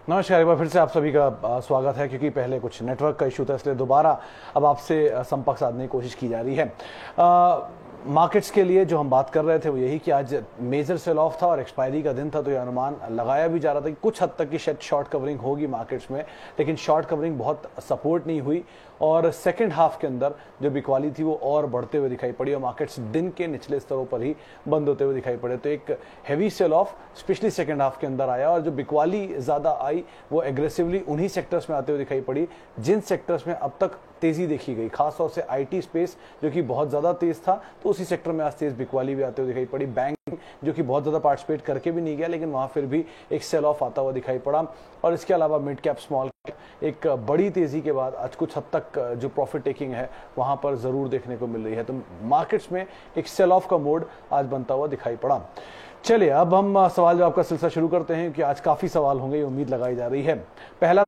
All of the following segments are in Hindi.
नमस्कार, एक बार फिर से आप सभी का स्वागत है। क्योंकि पहले कुछ नेटवर्क का इशू था, इसलिए दोबारा अब आपसे संपर्क साधने की कोशिश की जा रही है। मार्केट्स के लिए जो हम बात कर रहे थे वो यही कि आज मेजर सेल ऑफ था और एक्सपायरी का दिन था, तो ये अनुमान लगाया भी जा रहा था कि कुछ हद तक की शायद शॉर्ट कवरिंग होगी मार्केट्स में, लेकिन शॉर्ट कवरिंग बहुत सपोर्ट नहीं हुई और सेकंड हाफ के अंदर जो बिकवाली थी वो और बढ़ते हुए दिखाई पड़ी और मार्केट्स दिन के निचले स्तरों पर ही बंद होते हुए दिखाई पड़े। तो एक heavy sale of specially second half के अंदर आया और जो बिकवाली ज़्यादा आई वो एग्रेसिवली उन्हीं सेक्टर्स में आते हुए दिखाई पड़ी जिन सेक्टर्स में अब तक तेजी देखी गई, खासतौर से आईटी स्पेस जो कि बहुत ज़्यादा तेज था, तो उसी सेक्टर में आज तेज बिकवाली भी आते हुए दिखाई पड़ी। बैंक जो कि बहुत ज़्यादा पार्टिसिपेट करके भी नहीं गया, लेकिन वहाँ फिर भी एक सेल ऑफ आता हुआ दिखाई पड़ा। और इसके अलावा मिड कैप स्मॉल कैप एक बड़ी तेज़ी के बाद आज कुछ हद तक जो प्रॉफिट टेकिंग है वहाँ पर ज़रूर देखने को मिल रही है। तो मार्केट्स में एक सेल ऑफ का मोड आज बनता हुआ दिखाई पड़ा। चलिए अब हम सवाल जवाब का सिलसिला शुरू करते हैं कि आज काफ़ी सवाल होंगे, ये उम्मीद लगाई जा रही है। पहला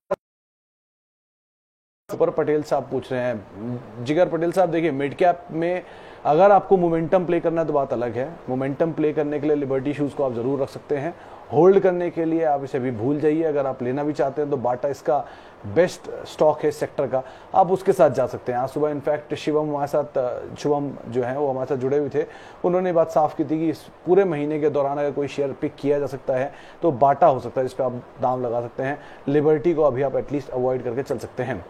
सुपर पटेल साहब पूछ रहे हैं, जिगर पटेल साहब, देखिए मिड कैप में अगर आपको मोमेंटम प्ले करना है तो बात अलग है। मोमेंटम प्ले करने के लिए लिबर्टी शूज को आप जरूर रख सकते हैं। होल्ड करने के लिए आप इसे भी भूल जाइए। अगर आप लेना भी चाहते हैं तो बाटा इसका बेस्ट स्टॉक है सेक्टर का, आप उसके साथ जा सकते हैं। आज सुबह इनफैक्ट शुभम जो है वो हमारे साथ जुड़े हुए थे, उन्होंने बात साफ की थी कि इस पूरे महीने के दौरान अगर कोई शेयर पिक किया जा सकता है तो बाटा हो सकता है, जिस पर आप दाम लगा सकते हैं। लिबर्टी को अभी आप एटलीस्ट अवॉइड करके चल सकते हैं।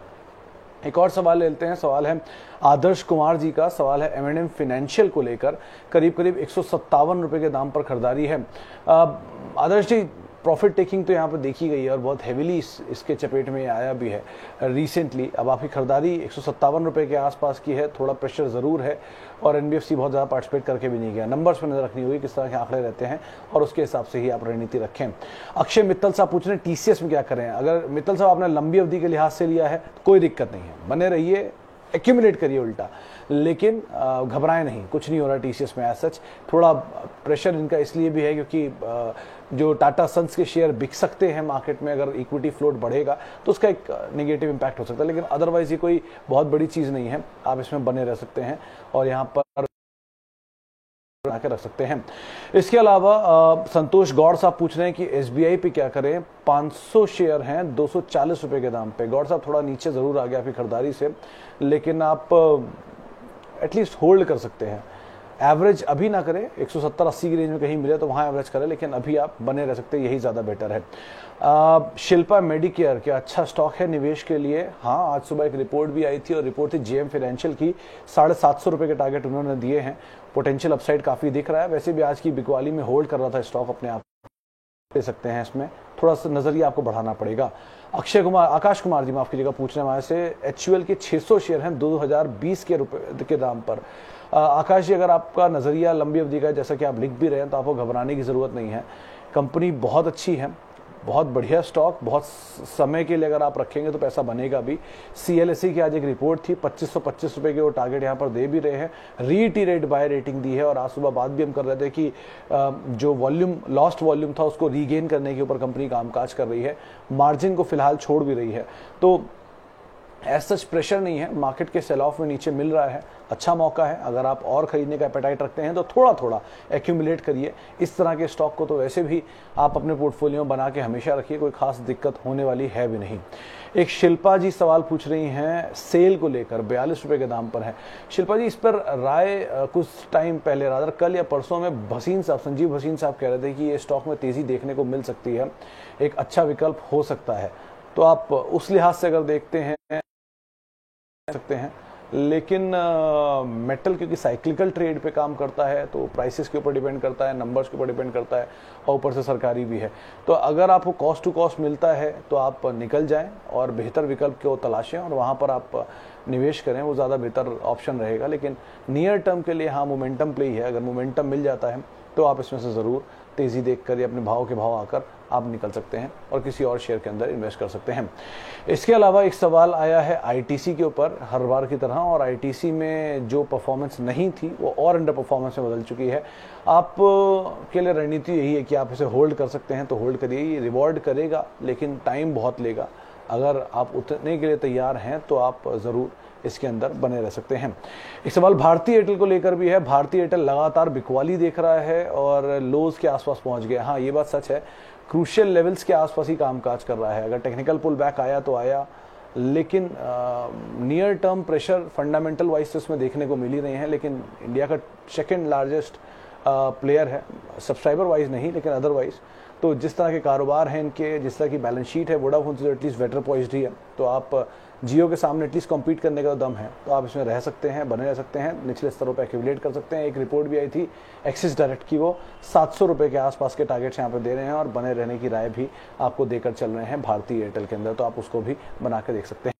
एक और सवाल लेते हैं, सवाल है आदर्श कुमार जी का। सवाल है M&M फाइनेंशियल को लेकर करीब करीब 157 रुपए के दाम पर खरीदारी है। आदर्श जी, प्रॉफिट टेकिंग तो यहाँ पर देखी गई है और बहुत हेविली इसके चपेट में आया भी है रिसेंटली। अब आपकी खरीदारी 157 रुपए के आसपास की है, थोड़ा प्रेशर ज़रूर है और NBFC बहुत ज़्यादा पार्टिसिपेट करके भी नहीं गया। नंबर्स पर नजर रखनी होगी, किस तरह के आंकड़े रहते हैं और उसके हिसाब से ही आप रणनीति रखें। अक्षय मित्तल साहब पूछ रहे हैं TCS में क्या करें। अगर मित्तल साहब आपने लंबी अवधि के लिहाज से लिया है तो कोई दिक्कत नहीं है, बने रहिए, एक्यूमुलेट करिए उल्टा, लेकिन घबराएं नहीं, कुछ नहीं हो रहा TCS में एज सच। थोड़ा प्रेशर इनका इसलिए भी है क्योंकि जो टाटा सन्स के शेयर बिक सकते हैं मार्केट में, अगर इक्विटी फ्लोट बढ़ेगा तो उसका एक नेगेटिव इंपैक्ट हो सकता है, लेकिन अदरवाइज ये कोई बहुत बड़ी चीज़ नहीं है। आप इसमें बने रह सकते हैं और यहाँ पर रख सकते हैं। इसके अलावा संतोष गौड़ साहब पूछ रहे हैं कि SBI पे क्या करें। 500 शेयर हैं 240 रुपए के दाम पे। गौड़ साहब, थोड़ा नीचे जरूर आ गया आपकी खरीदारी से, लेकिन आप एटलीस्ट होल्ड कर सकते हैं। एवरेज अभी ना करें, 170-80 की रेंज में कहीं मिले तो वहां एवरेज करें, लेकिन अभी आप बने रह सकते हैं, यही ज़्यादा बेटर है। शिल्पा मेडिकेयर क्या अच्छा स्टॉक है निवेश के लिए। हाँ, आज सुबह एक रिपोर्ट भी आई थी और रिपोर्ट थी JM फाइनेंशियल की। 750 रुपए के टारगेट उन्होंने दिए हैं। पोटेंशियल अपसाइड काफ़ी दिख रहा है। वैसे भी आज की बिकवाली में होल्ड कर रहा था स्टॉक, अपने आप ले सकते हैं, इसमें थोड़ा सा नजरिया आपको बढ़ाना पड़ेगा। आकाश कुमार जी, माफ कीजिएगा, पूछने हमारे से HUL के 600 शेयर हैं 2020 के रुपए के दाम पर। आकाश जी, अगर आपका नजरिया लंबी अवधि का है, जैसा कि आप लिख भी रहे हैं, तो आपको घबराने की जरूरत नहीं है। कंपनी बहुत अच्छी है, बहुत बढ़िया स्टॉक, बहुत समय के लिए अगर आप रखेंगे तो पैसा बनेगा भी। CLSE की आज एक रिपोर्ट थी, 2525 रुपए के वो टारगेट यहाँ पर दे भी रहे हैं। रीइटरेट बाय रेटिंग दी है और आज सुबह बात भी हम कर रहे थे कि जो लॉस्ट वॉल्यूम था उसको रीगेन करने के ऊपर कंपनी कामकाज कर रही है, मार्जिन को फिलहाल छोड़ भी रही है। तो एज सच प्रेशर नहीं है, मार्केट के सेल ऑफ में नीचे मिल रहा है, अच्छा मौका है। अगर आप और खरीदने का एपेटाइट रखते हैं तो थोड़ा थोड़ा एक्यूमुलेट करिए। इस तरह के स्टॉक को तो वैसे भी आप अपने पोर्टफोलियो में बना के हमेशा रखिए, कोई खास दिक्कत होने वाली है भी नहीं। एक शिल्पा जी सवाल पूछ रही हैं सेल को लेकर, 42 रुपए के दाम पर है। शिल्पा जी, इस पर राय कुछ टाइम पहले, रादर कल या परसों में संजीव भसीन साहब कह रहे थे कि ये स्टॉक में तेजी देखने को मिल सकती है, एक अच्छा विकल्प हो सकता है। तो आप उस लिहाज से अगर देखते हैं सकते हैं, लेकिन मेटल क्योंकि साइक्लिकल ट्रेड पे काम करता है तो प्राइसेस के ऊपर डिपेंड करता है, नंबर्स के ऊपर डिपेंड करता है और ऊपर से सरकारी भी है। तो अगर आपको कॉस्ट टू कॉस्ट मिलता है तो आप निकल जाएं और बेहतर विकल्प को तलाशें और वहाँ पर आप निवेश करें, वो ज़्यादा बेहतर ऑप्शन रहेगा। लेकिन नियर टर्म के लिए हाँ, मोमेंटम प्ले ही है। अगर मोमेंटम मिल जाता है तो आप इसमें से ज़रूर तेज़ी देखकर या अपने भाव के भाव आकर आप निकल सकते हैं और किसी और शेयर के अंदर इन्वेस्ट कर सकते हैं। इसके अलावा एक सवाल आया है ITC के ऊपर हर बार की तरह, और ITC में जो परफॉर्मेंस नहीं थी वो और अंडर परफॉर्मेंस में बदल चुकी है। आप के लिए रणनीति यही है कि आप इसे होल्ड कर सकते हैं तो होल्ड करिए, ये रिवॉर्ड करेगा लेकिन टाइम बहुत लेगा। अगर आप उतरने के लिए तैयार हैं तो आप ज़रूर इसके अंदर बने रह सकते हैं। एक सवाल भारती एयरटेल को लेकर भी है। भारती एयरटेल लगातार बिकवाली देख रहा है और लोज के आसपास पहुंच गया। हाँ, ये बात सच है, क्रूशियल लेवल्स के आसपास ही कामकाज कर रहा है। अगर टेक्निकल पुल बैक आया तो आया, लेकिन near term pressure fundamental wise तो इसमें देखने को मिल ही रहे हैं। लेकिन इंडिया का सेकेंड लार्जेस्ट प्लेयर है, सब्सक्राइबर वाइज नहीं लेकिन अदरवाइज। तो जिस तरह के कारोबार हैं इनके, जिस तरह की बैलेंस शीट है, वोडाफोन से एटलीस्ट बेटर पॉइज्ड ही है। तो आप जियो के सामने एटलीस्ट कम्पीट करने का दम है, तो आप इसमें रह सकते हैं, बने रह सकते हैं, निचले स्तरों पर एक्यूमुलेट कर सकते हैं। एक रिपोर्ट भी आई थी एक्सिस डायरेक्ट की, वो 700 रुपये के आसपास के टारगेट्स यहाँ पर दे रहे हैं और बने रहने की राय भी आपको देकर चल रहे हैं भारतीय एयरटेल के अंदर। तो आप उसको भी बना के देख सकते हैं।